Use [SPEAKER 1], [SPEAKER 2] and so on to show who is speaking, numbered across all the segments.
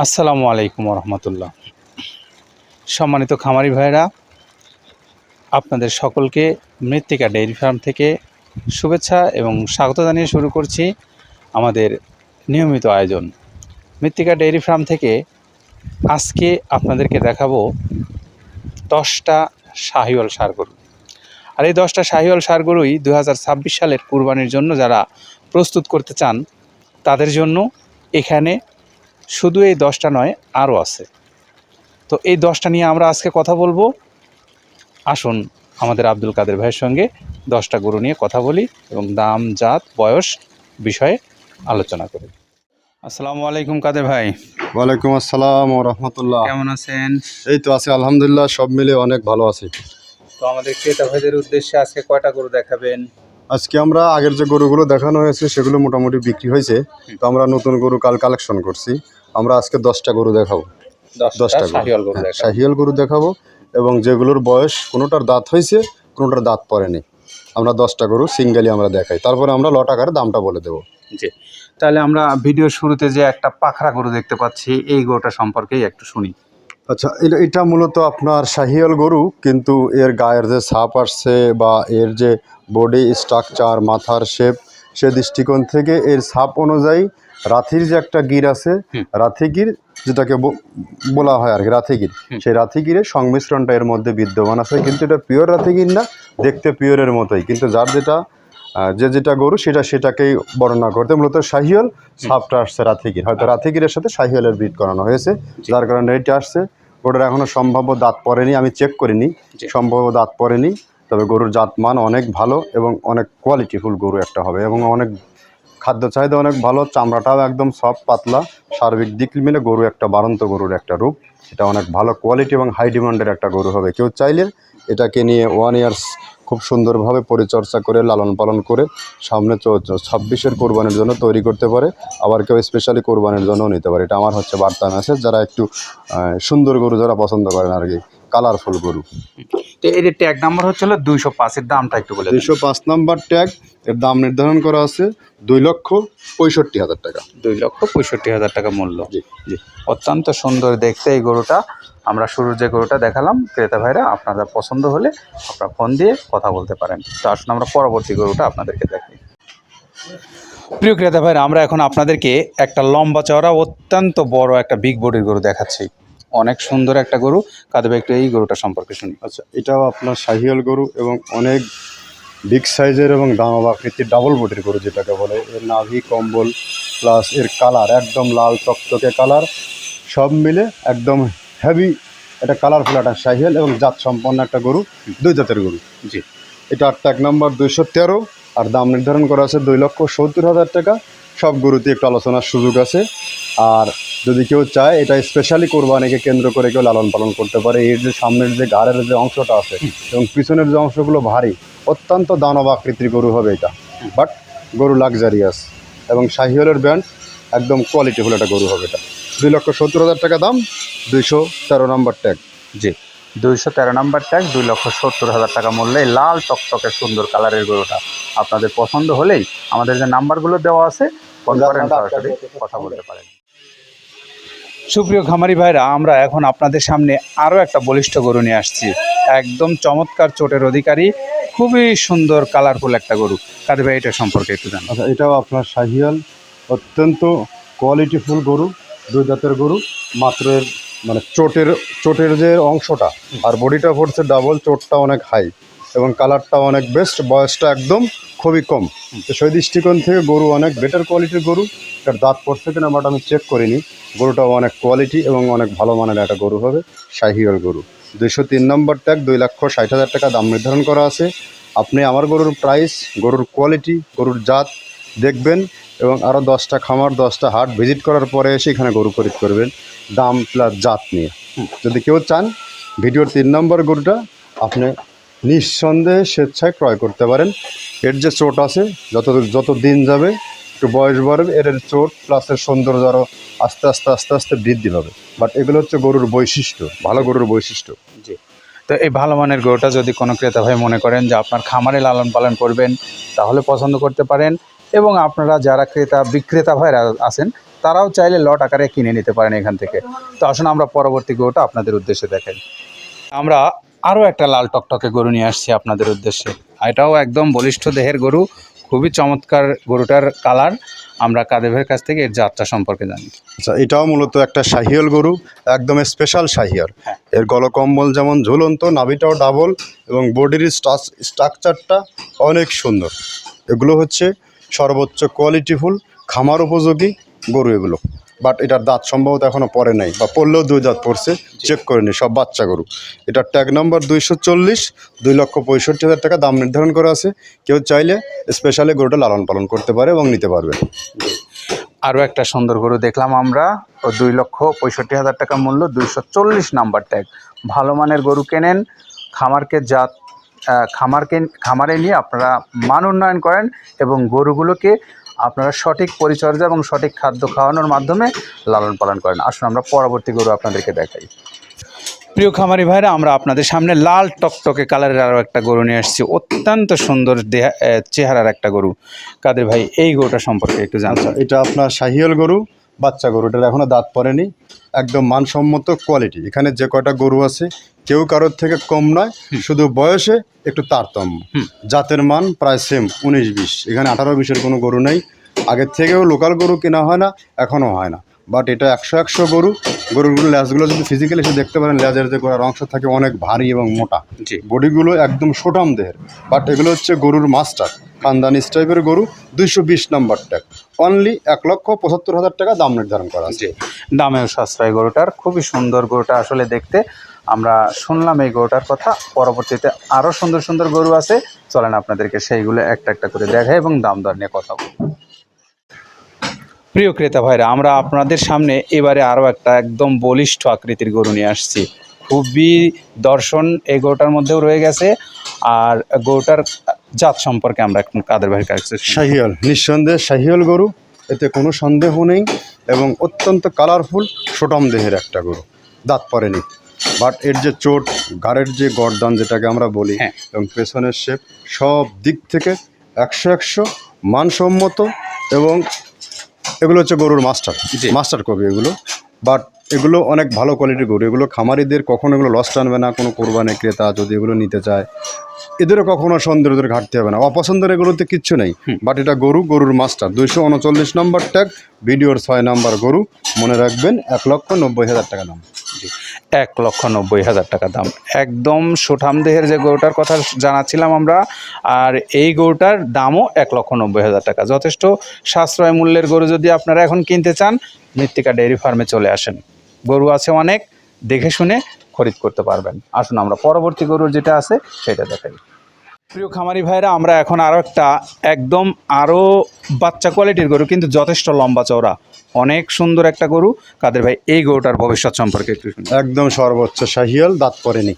[SPEAKER 1] আসসালামু আলাইকুম রহমতুল্লাহ। সম্মানিত খামারি ভাইরা, আপনাদের সকলকে মৃত্তিকা ডেইরি ফার্ম থেকে শুভেচ্ছা এবং স্বাগত জানিয়ে শুরু করছি আমাদের নিয়মিত আয়োজন। মৃত্তিকা ডেইরি ফার্ম থেকে আজকে আপনাদেরকে দেখাবো 10টা শাহিওয়াল ষাঁড় গরু। আর এই 10টা শাহিওয়াল ষাঁড় গরুই 2026 সালের কুরবানির জন্য যারা প্রস্তুত করতে চান তাদের জন্য এখানে শুধু এই 10টা নয়, আরও আছে। তো এই 10টা নিয়ে আমরা আজকে কথা বলবো। আসুন আমাদের আব্দুল কাদের ভাইয়ের সঙ্গে 10টা গরু নিয়ে কথা বলি এবং দাম, জাত, বয়স বিষয়ে আলোচনা করি। আসসালামু আলাইকুম কাদের ভাই।
[SPEAKER 2] ওয়ালাইকুম আসসালাম ও রহমতুল্লাহ।
[SPEAKER 1] কেমন আছেন?
[SPEAKER 2] এই তো আছি আলহামদুলিল্লাহ, সব মিলে অনেক ভালো আছি।
[SPEAKER 1] তো আমাদের ক্রেতা ভাইদের উদ্দেশ্যে আজকে কয়টা গরু দেখাবেন?
[SPEAKER 2] আজকে আমরা আগের যে গরুগুলো দেখানো হয়েছে সেগুলো মোটামুটি বিক্রি হয়েছে, তো আমরা নতুন গরু কাল কালেকশন করছি। আমরা আজকে 10টা গরু দেখাবো।
[SPEAKER 1] 10টা শাহিওয়াল গরু দেখাবো।
[SPEAKER 2] শাহিওয়াল গরু দেখাবো এবং যেগুলোর বয়স কোনোটার দাঁত হয়েছে কোনোটার দাঁত পড়েনি। আমরা 10টা গরু সিঙ্গেলি আমরা দেখাই, তারপরে আমরা লট আকারে দামটা বলে দেবো।
[SPEAKER 1] জি, তাহলে আমরা ভিডিওর শুরুতে যে একটা পাখরা গরু দেখতে পাচ্ছি এই গরুটা সম্পর্কেই একটু শুনি।
[SPEAKER 2] আচ্ছা, এটা মূলত আপনার শাহিওয়াল গরু, কিন্তু এর গায়ের যে ছাপ আসছে বা এর যে বডি স্ট্রাকচার, মাথার শেপ, সে দৃষ্টিকোণ থেকে এর ছাপ অনুযায়ী রাথির যে একটা গির আছে, রাথিগির যেটাকে বলা হয় আর কি রাথিগির, সেই রাথিগিরের সংমিশ্রণটা এর মধ্যে বিদ্যমান আছে। কিন্তু এটা পিওর রাথিগির না, দেখতে পিওরের মতোই, কিন্তু যার যেটা গরু সেটাকেই বর্ণনা করতে মূলত শাহিওয়াল ছাপটা আসছে রাথিগির, হয়তো রাথিগিরের সাথে শাহিওয়ালের ব্রিড করানো হয়েছে, যার কারণে এটা আসছে। গরুর এখনো সম্ভাব্য দাঁত পড়েনি, আমি চেক করিনি, সম্ভাব্য দাঁত পড়েনি। তবে গরুর জাতমান অনেক ভালো এবং অনেক কোয়ালিটিফুল গরু একটা হবে এবং অনেক খাদ্য চাহিদা অনেক ভালো, চামড়াটাও একদম সফট পাতলা। সার্বিক দিক মিলে গরু একটা বাড়ন্ত গরুর একটা রূপ, এটা অনেক ভালো কোয়ালিটি এবং হাই ডিমান্ডের একটা গরু হবে। কেউ চাইলে এটাকে নিয়ে 1 ইয়ার্স খুব সুন্দরভাবে পরিচর্যা করে লালন পালন করে সামনে 26-এর কোরবানির জন্য তৈরি করতে পারে, আবার কেউ স্পেশালি কোরবানির জন্যও নিতে পারে। এটা আমার হচ্ছে বার্তা মেসেজ, যারা একটু সুন্দর গরু যারা পছন্দ করেন আর কি, কালারফুল গরু।
[SPEAKER 1] তো এর ট্যাগ নাম্বার হচ্ছে 205, এর দামটা একটু বলে।
[SPEAKER 2] 205 নাম্বার ট্যাগ, এর দাম নির্ধারণ করা আছে 2,65,000 টাকা।
[SPEAKER 1] 2,65,000 টাকা মূল্য। জি, অত্যন্ত সুন্দর দেখতে এই গরুটা। আমরা শুরুর যে গরুটা দেখালাম, ক্রেতা ভাইরা আপনাদের পছন্দ হলে আপনারা ফোন দিয়ে কথা বলতে পারেন। তো আসুন আমরা পরবর্তী গরুটা আপনাদেরকে দেখাই। প্রিয় ক্রেতা ভাইরা, আমরা এখন আপনাদেরকে একটা লম্বা চওড়া অত্যন্ত বড় একটা বিগ বডির গরু দেখাচ্ছি। অনেক সুন্দর একটা গরু। কাদের ভাই একটু এই গরুটা সম্পর্কে শুনি।
[SPEAKER 2] আচ্ছা, এটাও আপনার শাহিওয়াল গরু এবং অনেক বিগ সাইজের এবং দানব আকৃতির ডাবল বডির গরু যেটাকে বলে। এর নাভি কম্বল প্লাস এর কালার একদম লাল টকটকে কালার, সব মিলে একদম হেভি একটা কালারফুল একটা শাহিওয়াল এবং জাত সম্পন্ন একটা গরু, 2 জাতের গরু।
[SPEAKER 1] জি,
[SPEAKER 2] এটা ট্যাগ নাম্বার 213 আর দাম নির্ধারণ করা আছে 2,70,000 টাকা। সব গরুতে একটু আলোচনার সুযোগ আছে। আর যদি কেউ চায় এটা স্পেশালি কোরবানিকে কেন্দ্র করে কেউ লালন পালন করতে পারে। এর যে সামনের যে ঘাড়ের যে অংশটা আছে এবং পিছনের যে অংশগুলো ভারী, অত্যন্ত দানব আকৃতির গরু হবে এটা, বাট গরু লাক্সারিয়াস এবং শাহিওয়ালের ব্র্যান্ড, একদম কোয়ালিটিফুল একটা গরু হবে এটা। 2,70,000 টাকা দাম, 213 নম্বর ট্যাগ।
[SPEAKER 1] জি, 213 নাম্বার ট্যাগ, 2,70,000 টাকা মূল্যে লাল টকটকে সুন্দর কালারের গরুটা আপনাদের পছন্দ হলেই আমাদের যে নাম্বারগুলো দেওয়া আছে সরাসরি কথা বলতে পারেন। সুপ্রিয় খামারি ভাইরা, আমরা এখন আপনাদের সামনে আরও একটা বলিষ্ঠ গরু নিয়ে আসছি। একদম চমৎকার চোটের অধিকারী, খুবই সুন্দর কালারফুল একটা গরু। কাদের ভাই এটা সম্পর্কে একটু জানান।
[SPEAKER 2] আচ্ছা, এটাও আপনার শাহিওয়াল, অত্যন্ত কোয়ালিটিফুল গরু, 2 জাতের গরু। মাত্র এর মানে চোটের যে অংশটা আর বডিটা পড়ছে ডাবল, চোটটা অনেক হাই এবং কালারটা অনেক বেস্ট, বয়সটা একদম খুবই কম। তো সেই দৃষ্টিকোণ থেকে গরু অনেক বেটার কোয়ালিটির গরু। এটার দাঁত পড়ছে কিনা বাট আমি চেক করিনি। গরুটাও অনেক কোয়ালিটি এবং অনেক ভালো মানের একটা গরু হবে, শাহিওয়াল গরু। 203 নম্বর ট্যাগ, 2,60,000 টাকা দাম নির্ধারণ করা আছে। আপনি আমার গরুর প্রাইস, গরুর কোয়ালিটি, গরুর জাত দেখবেন এবং আরও 10টা খামার 10টা হাট ভিজিট করার পরে এসে এখানে গরু খরিদ করবেন দাম প্লাস জাত নিয়ে। যদি কেউ চান ভিডিওর 3 নম্বর গরুটা আপনি নিঃসন্দেহে স্বেচ্ছায় ক্রয় করতে পারেন। এর যে চোট আছে, যত দিন যাবে একটু বয়স বাড়বে, এর চোট প্লাস এর সৌন্দর্য আরও আস্তে আস্তে বৃদ্ধি পাবে। বাট এগুলো হচ্ছে গরুর বৈশিষ্ট্য, ভালো গরুর বৈশিষ্ট্য।
[SPEAKER 1] জি, তো এই ভালো মানের গরুটা যদি কোনো ক্রেতা ভাই মনে করেন যে আপনার খামারে লালন পালন করবেন, তাহলে পছন্দ করতে পারেন। এবং আপনারা যারা বিক্রেতা ভাইরা আছেন তারাও চাইলে লট আকারে কিনে নিতে পারেন এখান থেকে। তো আসুন আমরা পরবর্তী গরুটা আপনাদের উদ্দেশ্যে দেখাই। আমরা আরও একটা লাল টকটকে গরু নিয়ে আসছি আপনাদের উদ্দেশ্যে। এটাও একদম বলিষ্ঠ দেহের গরু, খুবই চমৎকার গরুটার কালার। আমরা কাদের ভাইয়ের কাছ থেকে এর যাত্রা সম্পর্কে জানি।
[SPEAKER 2] আচ্ছা, এটাও মূলত একটা শাহিয়াল গরু, একদম স্পেশাল শাহিয়াল। এর গলকম্বল যেমন ঝুলন্ত, নাভিটাও ডাবল এবং বডির স্ট্রাকচারটা অনেক সুন্দর। এগুলো হচ্ছে সর্বোচ্চ কোয়ালিটিফুল খামার উপযোগী গরু এগুলো। বাট এটার দাঁত সম্ভবত এখনও পরে নাই, বা পড়লেও 2 দাঁত পড়ছে, চেক করে নি, সব বাচ্চা গরু। এটার ট্যাগ নাম্বার 240, 2,65,000 টাকা দাম নির্ধারণ করা আছে। কেউ চাইলে স্পেশালি গরুটা লালন পালন করতে পারে এবং নিতে পারবে।
[SPEAKER 1] আরও একটা সুন্দর গরু দেখলাম আমরা, ও 2,65,000 টাকা মূল্য, 240 নাম্বার ট্যাগ। ভালো মানের গরু কেনেন, খামারে নিয়ে আপনারা মান উন্নয়ন করেন এবং গরুগুলোকে আপনারা সঠিক পরিচর্যা এবং সঠিক খাদ্য খাওয়ানোর মাধ্যমে লালন পালন করেন। আসুন আমরা পরবর্তী গরু আপনাদেরকে দেখাই। প্রিয় খামারি ভাইরা, আমরা আপনাদের সামনে লাল টকটকে কালারের আরও একটা গরু নিয়ে আসছি। অত্যন্ত সুন্দর চেহারার একটা গরু। কাদের ভাই, এই গরুটা সম্পর্কে একটু জানতে।
[SPEAKER 2] এটা আপনার শাহিয়াল গরু, বাচ্চা গরু। এটার এখনও দাঁত পড়েনি, একদম মানসম্মত কোয়ালিটি। এখানে যে কয়টা গরু আছে কেউ কারোর থেকে কম নয়, শুধু বয়সে একটু তারতম্য। জাতের মান প্রায় সেম, 19-20। এখানে 18-20-এর কোনো গরু নেই। আগের থেকেও লোকাল গরু কেনা হয় না, এখনও হয় না। বাট এটা 100 গরু। গরুগুলো ল্যাজগুলো যদি ফিজিক্যালি এসে দেখতে পারেন, ল্যাজের যে গোড়ার অংশ থাকে অনেক ভারী এবং মোটা, বডিগুলো একদম সোটাম দেহের। বাট এগুলো হচ্ছে গরুর মাস্টার, খানদানি টাইপের গরু। 220 নাম্বার ট্যাগ, অনলি 1,75,000 টাকা দাম নির্ধারণ করা আছে।
[SPEAKER 1] দামেও সাশ্রয় গরুটার, খুবই সুন্দর গরুটা আসলে দেখতে। আমরা শুনলাম এই গরুটার কথা, পরবর্তীতে আরও সুন্দর সুন্দর গরু আছে, চলেন আপনাদেরকে সেইগুলো একটা একটা করে দেখাই এবং দাম দর নিয়ে কথা বলব। প্রিয় ক্রেতা ভাইরা, আমরা আপনাদের সামনে এবারে আরও একটা একদম বলিষ্ঠ আকৃতির গরু নিয়ে আসছি। খুবই দর্শন এই গরুটার মধ্যেও রয়ে গেছে। আর গরুটার জাত সম্পর্কে আমরা এখন কাদের ভাইয়ের কাছে।
[SPEAKER 2] শাহিয়াল, নিঃসন্দেহে শাহিয়াল গরু, এতে কোনো সন্দেহ নেই। এবং অত্যন্ত কালারফুল সোটাম দেহের একটা গরু, দাঁত পড়েনি। বাট এর যে চোট, ঘাড়ের যে গর্দান যেটাকে আমরা বলি, এবং পেছনের শেপ, সব দিক থেকে 100 মানসম্মত। এবং এগুলো হচ্ছে গরুর মাস্টার কবি এগুলো। বাট এগুলো অনেক ভালো কোয়ালিটির গরু। এগুলো খামারিদের কখনো এগুলো লস টানবে না। কোনো কোরবানি ক্রেতা যদি এগুলো নিতে চায়, এদেরও কখনো সৌন্দর্যের ঘাটতি হবে না। অপছন্দের এগুলোতে কিচ্ছু নেই। বাট এটা গরুর মাস্টার। 239 নম্বর ট্যাগ, ভিডিওর 6 নাম্বার গরু। মনে রাখবেন, 1,90,000 টাকা দাম।
[SPEAKER 1] 1,90,000 টাকা দাম। একদম সোঠাম দেহের যে গরুটার কথা জানাচ্ছিলাম আমরা, আর এই গরুটার দামও 1,90,000 টাকা। যথেষ্ট সাশ্রয় মূল্যের গরু যদি আপনারা এখন কিনতে চান, মৃত্তিকা ডেইরি ফার্মে চলে আসেন। গরু আছে অনেক, দেখে শুনে খরিদ করতে পারবেন। আসুন আমরা পরবর্তী গরুর যেটা আছে সেটা দেখাই। প্রিয় খামারি ভাইরা, আমরা এখন একদম আরও বাচ্চা কোয়ালিটির গরু, কিন্তু যথেষ্ট লম্বা চওড়া, অনেক সুন্দর একটা গরু। কাদের ভাই, এই গরুটার ভবিষ্যৎ সম্পর্কে একটু শুনুন।
[SPEAKER 2] একদম সর্বোচ্চ শাহিয়াল, দাঁত পড়েনি,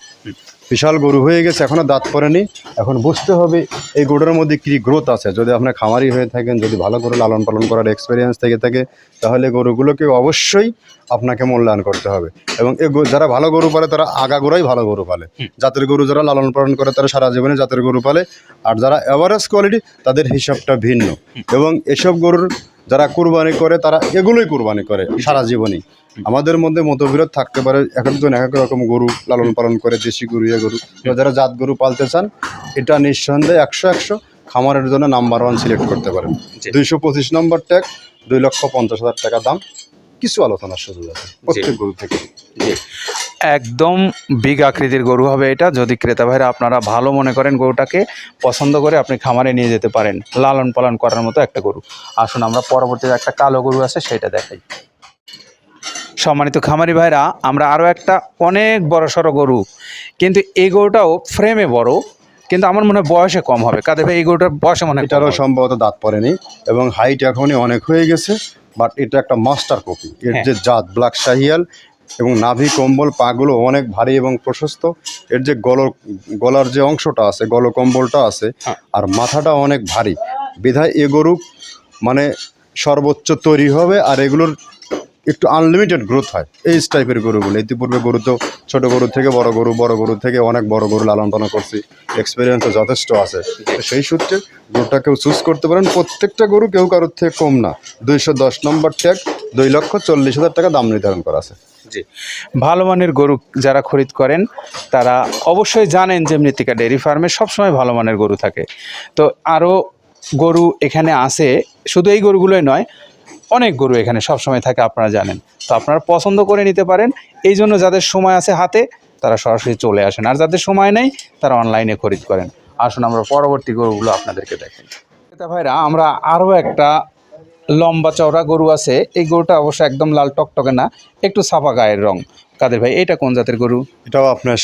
[SPEAKER 2] বিশাল গরু হয়ে গেছে, এখনও দাঁত পড়েনি। এখন বুঝতে হবে এই গরুর মধ্যে কী গ্রোথ আছে। যদি আপনার খামারি হয়ে থাকেন, যদি ভালো করে লালন পালন করার এক্সপিরিয়েন্স থেকে থাকে, তাহলে গরুগুলোকে অবশ্যই আপনাকে মূল্যায়ন করতে হবে। এবং যারা ভালো গরু পালে তারা আগাগোড়াই ভালো গরু পালে। জাতের গরু যারা লালন পালন করে তারা সারা জীবনে জাতের গরু পালে। আর যারা অ্যাভারেজ কোয়ালিটি, তাদের হিসাবটা ভিন্ন। এবং এসব গরুর যারা কুরবানি করে, তারা এগুলোই কুরবানি করে সারা জীবনই। আমাদের মধ্যে মতবিরোধ থাকতে পারে, এক একজন এক এক রকম গরু লালন পালন করে, দেশি গরু, গরু। যারা জাত গরু পালতে চান, এটা নিঃসন্দেহে 100 খামারের জন্য নাম্বার 1 সিলেক্ট করতে পারেন। 225 নম্বর ট্যাগ, 2,50,000 টাকা দাম। কিছু আলোচনার সুযোগ আছে প্রত্যেক গরু থেকে।
[SPEAKER 1] একদম বিগ আকৃতির গরু হবে এটা। যদি ক্রেতা ভাইরা আপনারা ভালো মনে করেন, গরুটাকে পছন্দ করে আপনি খামারে নিয়ে যেতে পারেন, লালন পালন করার মতো একটা গরু। আসুন আমরা পরবর্তীতে একটা কালো গরু আছে সেটা দেখাই। সম্মানিত খামারি ভাইরা, আমরা আরও একটা অনেক বড় সড়ো গরু, কিন্তু এই গরুটাও ফ্রেমে বড়, কিন্তু আমার মনে হয় বয়সে কম হবে। কাদের ভাই, এই গরুটার বয়সে মনে হয়
[SPEAKER 2] এটারও সম্ভবত দাঁত পড়েনি এবং হাইট এখনই অনেক হয়ে গেছে। বাট এটা একটা মাস্টার কপি। এর যে জাত ব্ল্যাক শাহিয়াল, এবং নাভি কম্বল পাগুলো অনেক ভারী এবং প্রশস্ত। এর যে গলার যে অংশটা আছে, গলকম্বলটা আছে, আর মাথাটা অনেক ভারী। বিধায় এ গরু মানে সর্বোচ্চ তৈরি হবে। আর এগুলোর একটু আনলিমিটেড গ্রোথ হয় এই টাইপের গরুগুলো। ইতিপূর্বে গরু তো ছোটো গরু থেকে বড় গরু থেকে অনেক বড় গরু লালন পালন করছি, এক্সপিরিয়েন্সও যথেষ্ট আছে। তো সেই সূত্রে গরুটা কেউ চুজ করতে পারেন। প্রত্যেকটা গরু কেউ কারোর থেকে কম না। 210 নম্বর ট্যাগ, 2,40,000 টাকা দাম নির্ধারণ করা আছে।
[SPEAKER 1] জি, ভালো মানের গরু যারা খরিদ করেন তারা অবশ্যই জানেন যে মৃত্তিকা ডেয়ারি ফার্মে সবসময় ভালো মানের গরু থাকে। তো আরও গরু এখানে আছে, শুধু এই গরুগুলোই নয়, অনেক গরু এখানে সবসময় থাকে, আপনারা জানেন। তো আপনারা পছন্দ করে নিতে পারেন। এই জন্য যাদের সময় আছে হাতে তারা সরাসরি চলে আসেন, আর যাদের সময় নেই তারা অনলাইনে খরিদ করেন। আসুন আমরা পরবর্তী গরুগুলো আপনাদেরকে দেখাই। ভাইরা, আমরা আরও একটা লম্বা চওড়া গরু আছে। এই গরুটা অবশ্য একদম লাল টকটকে না, একটু ছাপা গায়ের রং। কাদের ভাই, এটা কোন জাতের গরু?
[SPEAKER 2] এটাও আপনার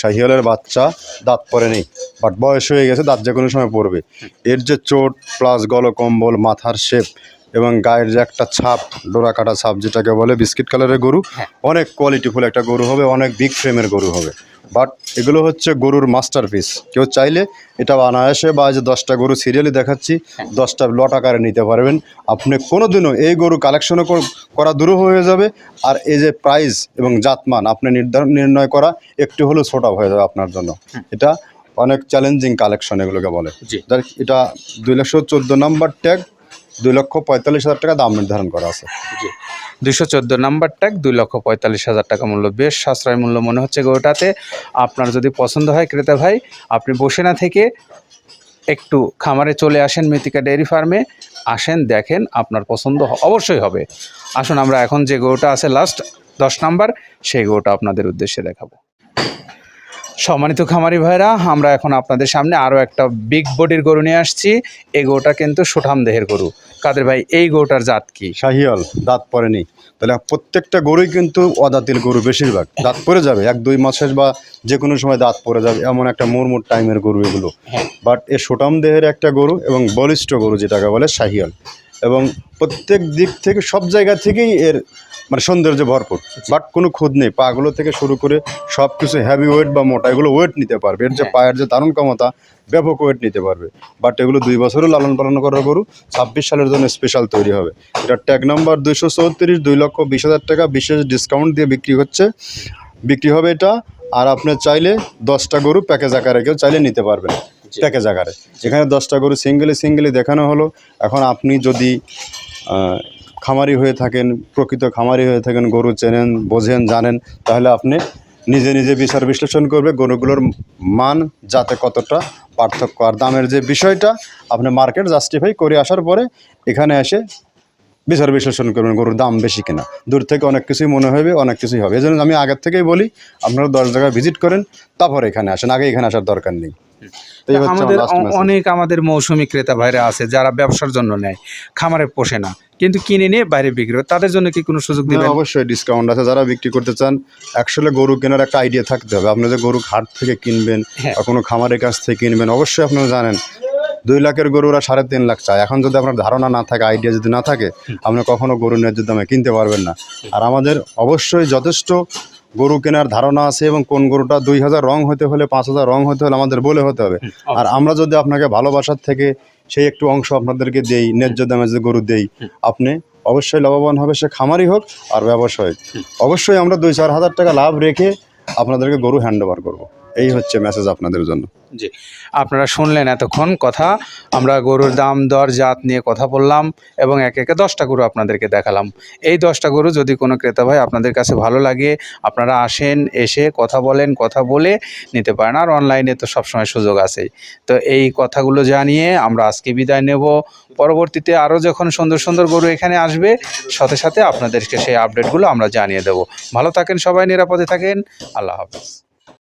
[SPEAKER 2] শাহিয়ালের বাচ্চা, দাঁত পরে নেই, বাট বয়স হয়ে গেছে, দাঁত যে কোনো সময় পড়বে। এর যে চোট প্লাস গলকম্বল, মাথার শেপ এবং গায়ের যে একটা ছাপ, ডোরা কাটা ছাপ যেটাকে বলে, বিস্কিট কালারের গরু, অনেক কোয়ালিটিফুল একটা গরু হবে, অনেক বিগ ফ্রেমের গরু হবে। বাট এগুলো হচ্ছে গরুর মাস্টারপিস। কেউ চাইলে এটা অনায়াসে, বা যে 10টা গরু সিরিয়ালি দেখাচ্ছি, 10টা লট আকারে নিতে পারবেন। আপনি কোনোদিনও এই গরু কালেকশনও করা দূর হয়ে যাবে, আর এই যে প্রাইস এবং জাতমান আপনি নির্ণয় করা একটু হলেও ছোট হয়ে যাবে আপনার জন্য। এটা অনেক চ্যালেঞ্জিং কালেকশন এগুলোকে বলে। এটা 214 নম্বর ট্যাগ, 2,45,000 টাকা দাম নির্ধারণ করা আছে।
[SPEAKER 1] জি, 214 নাম্বার ট্যাগ, 2,45,000 টাকা মূল্য। বেশ সাশ্রয় মূল্য মনে হচ্ছে গরুটাতে। আপনার যদি পছন্দ হয় ক্রেতা ভাই, আপনি বসে না থেকে একটু খামারে চলে আসেন, মৃত্তিকা ডেয়ারি ফার্মে আসেন, দেখেন, আপনার পছন্দ অবশ্যই হবে। আসুন আমরা এখন যে গরুটা আছে লাস্ট 10 নাম্বার, সেই গরুটা আপনাদের উদ্দেশ্যে দেখাবো। সম্মানিত খামারি ভাইরা, আমরা এখন আপনাদের সামনে আরও একটা বিগ বডির গরু নিয়ে আসছি। এই গরুটা কিন্তু সুঠাম দেহের গরু। কাদের ভাই, এই গরুটার জাত কি?
[SPEAKER 2] শাহিয়াল, দাঁত পড়েনি। তাহলে প্রত্যেকটা গরুই কিন্তু অদাঁতের গরু, বেশিরভাগ দাঁত পড়ে যাবে 1-2 মাসের বা যে কোনো সময় দাঁত পড়ে যাবে, এমন একটা মুরমুর টাইমের গরু এগুলো। বাট এ সুঠাম দেহের একটা গরু এবং বলিষ্ঠ গরু যেটাকে বলে শাহিয়াল, এবং প্রত্যেক দিক থেকে সব জায়গা থেকেই এর মানে সৌন্দর্য ভরপুর। বাট কোনো খুদ নেই, পাগুলো থেকে শুরু করে সব কিছু হ্যাভি ওয়েট বা মোটা, এগুলো ওয়েট নিতে পারবে। এর যে পায়ের যে ধারণ ক্ষমতা, ব্যাপক ওয়েট নিতে পারবে। বাট এগুলো 2 বছরও লালন পালন করার গরু, 26 সালের জন্য স্পেশাল তৈরি হবে। এটা ট্যাগ নাম্বার 234, 2,20,000 টাকা বিশেষ ডিসকাউন্ট দিয়ে বিক্রি হবে এটা। আর আপনি চাইলে 10টা গরু প্যাকেজ আকারে কেউ চাইলে নিতে পারবেন, প্যাকেজ আকারে। এখানে 10টা গরু সিঙ্গেলি দেখানো হলো। এখন আপনি যদি খামারি হয়ে থাকেন, প্রকৃত খামারি হয়ে থাকেন, গরু চেনেন, বোঝেন, জানেন, তাহলে আপনি নিজে বিচার বিশ্লেষণ করবে গরুগুলোর মান যাতে কতটা পার্থক্য, আর দামের যে বিষয়টা আপনি মার্কেট জাস্টিফাই করে আসার পরে এখানে এসে বিচার বিশ্লেষণ করবেন গরুর দাম বেশি কিনা। দূর থেকে অনেক কিছুই মনে হবে, অনেক কিছুই হবে। এই জন্য আমি আগের থেকেই বলি, আপনারা 10 জায়গায় ভিজিট করেন, তারপরে এখানে আসেন, আগে এখানে আসার দরকার নেই।
[SPEAKER 1] আমাদের মৌসুমী ক্রেতা ভাইরা আছে যারা ব্যবসার জন্য নেয়, খামারে পোষে না, কিন্তু কিনে নিয়ে বাইরে বিক্রি করে, তাদের জন্য কি কোনো সুযোগ দিবেন?
[SPEAKER 2] অবশ্যই ডিসকাউন্ট আছে। যারা বিক্রি করতে চান, আসলে গরু কেনার একটা আইডিয়া থাকতে হবে। আপনি যে গরু হাট থেকে কিনবেন বা কোনো খামারের কাছ থেকে কিনবেন, অবশ্যই আপনারা জানেন 2 লাখের গরু ওরা 3.5 লাখ চায়। এখন যদি আপনার ধারণা না থাকে, আইডিয়া যদি না থাকে, আপনি কখনো গরু ন্যায্য দামে কিনতে পারবেন না। আর আমাদের অবশ্যই যথেষ্ট গরু কেনার ধারণা আছে, এবং কোন গরুটা 2,000 রং হতে হলে, 5,000 রং হতে হলে আমাদের বলে হতে হবে। আর আমরা যদি আপনাকে ভালোবাসার থেকে সেই একটু অংশ আপনাদেরকে দেই, ন্যায্য দামে যে গরু দেই, আপনি অবশ্যই লাভবান হবে, সে খামারি হোক আর ব্যবসায়ী। অবশ্যই আমরা 2-4 হাজার টাকা লাভ রেখে আপনাদেরকে গরু হ্যান্ড ওভার করবো। এই হচ্ছে মেসেজ আপনাদের জন্য।
[SPEAKER 1] জি, আপনারা শুনলেন এতক্ষণ কথা। আমরা গরুর দাম দর জাত নিয়ে কথা বললাম এবং একে 10টা গরু আপনাদেরকে দেখালাম। এই 10টা গরু যদি কোনো ক্রেতা ভাই আপনাদের কাছে ভালো লাগে, আপনারা আসেন, এসে কথা বলেন, কথা বলে নিতে পারেন। আর অনলাইনে তো সবসময় সুযোগ আছেই। তো এই কথাগুলো জানিয়ে আমরা আজকে বিদায় নেব। পরবর্তীতে আরও যখন সুন্দর গরু এখানে আসবে, সাথে আপনাদেরকে সেই আপডেটগুলো আমরা জানিয়ে দেব। ভালো থাকেন সবাই, নিরাপদে থাকেন। আল্লাহ হাফেজ।